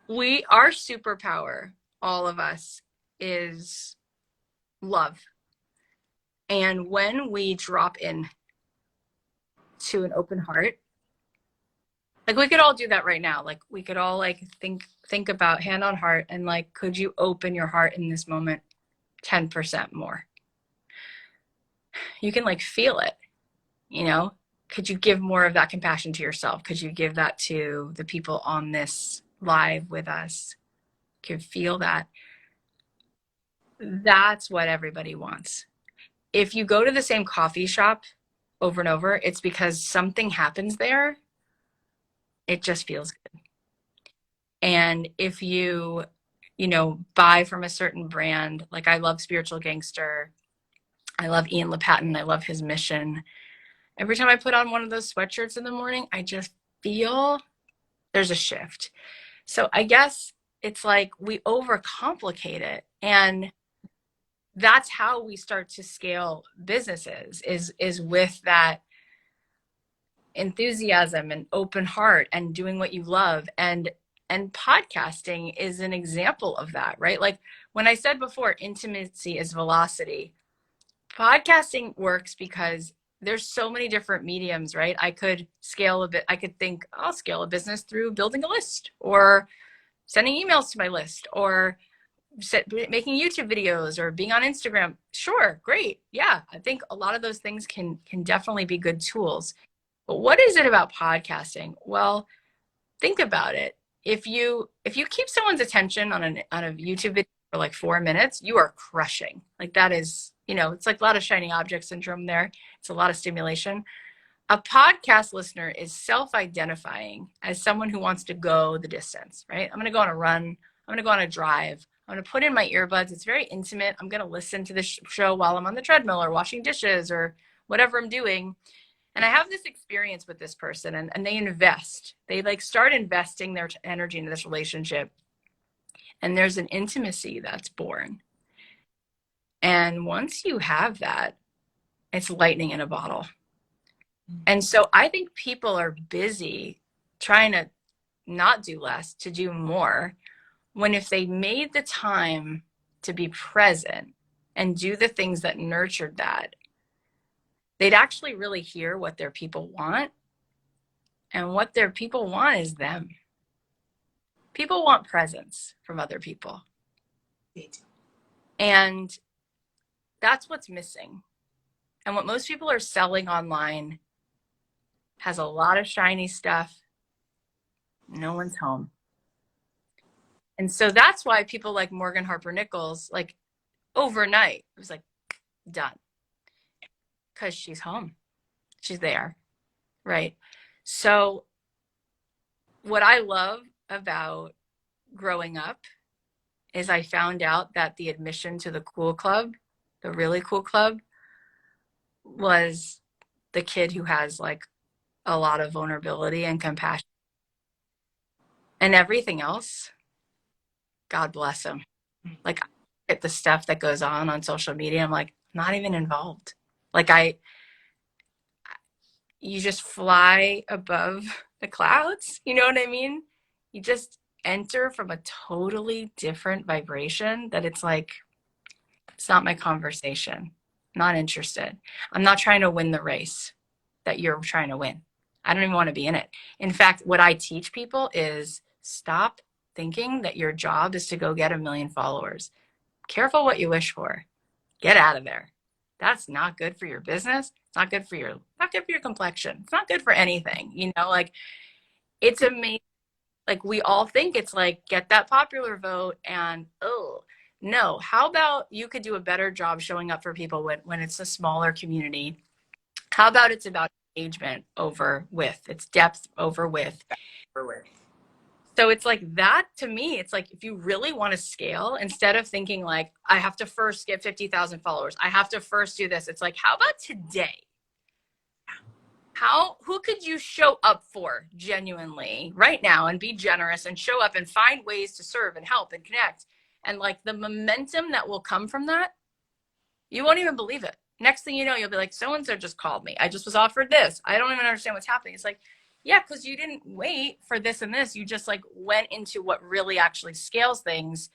our superpower, all of us, is love. And when we drop in to an open heart, like we could all do that right now. Like we could all like think about hand on heart and like, could you open your heart in this moment 10% more? You can like feel it, you know? Could you give more of that compassion to yourself? Could you give that to the people on this live with us? Could feel that. That's what everybody wants. If you go to the same coffee shop over and over, it's because something happens there. It just feels good. And if buy from a certain brand, like I love Spiritual Gangster, I love Ian LePatin, I love his mission. Every time I put on one of those sweatshirts in the morning, I just feel there's a shift. So I guess it's like we overcomplicate it. And that's how we start to scale businesses is with that enthusiasm and open heart and doing what you love. And podcasting is an example of that, right? Like when I said before, intimacy is velocity. Podcasting works because there's so many different mediums, right? I could scale a bit. I could think I'll scale a business through building a list or sending emails to my list or making YouTube videos or being on Instagram. Sure, great. Yeah, I think a lot of those things can definitely be good tools. But what is it about podcasting? Well, think about it. If you keep someone's attention on a YouTube video for like 4 minutes, you are crushing. Like that is, it's like a lot of shiny object syndrome there. It's a lot of stimulation. A podcast listener is self-identifying as someone who wants to go the distance, right? I'm going to go on a run. I'm going to go on a drive. I'm going to put in my earbuds. It's very intimate. I'm going to listen to the show while I'm on the treadmill or washing dishes or whatever I'm doing. And I have this experience with this person and they invest. They like start investing their energy into this relationship. And there's an intimacy that's born. And once you have that, it's lightning in a bottle. And so I think people are busy trying to not do less, to do more, when if they made the time to be present and do the things that nurtured that, they'd actually really hear what their people want. And what their people want is them. People want presence from other people. They do. And that's what's missing. And what most people are selling online has a lot of shiny stuff. No one's home. And so that's why people like Morgan Harper Nichols, like overnight, it was like done. Because she's home. She's there. Right. So what I love about growing up is I found out that the admission to the cool club, the really cool club, was the kid who has like a lot of vulnerability and compassion. And everything else, God bless him. Like at the stuff that goes on social media, I'm like, not even involved. Like you just fly above the clouds. You know what I mean? You just enter from a totally different vibration that it's like, it's not my conversation. Not interested. I'm not trying to win the race that you're trying to win. I don't even want to be in it. In fact, what I teach people is stop thinking that your job is to go get 1 million followers. Careful what you wish for. Get out of there. That's not good for your business. It's not good for your complexion. It's not good for anything. Like it's amazing. Like we all think it's like get that popular vote and no. How about you could do a better job showing up for people when it's a smaller community? How about it's about engagement over width? It's depth over width. So it's like that to me, it's like if you really want to scale, instead of thinking like, I have to first get 50,000 followers, I have to first do this. It's like, how about today? Who could you show up for genuinely right now and be generous and show up and find ways to serve and help and connect? And like the momentum that will come from that, you won't even believe it. Next thing you know, you'll be like, so-and-so just called me. I just was offered this. I don't even understand what's happening. It's like, Yeah, because you didn't wait for this and this. You just like went into what really actually scales things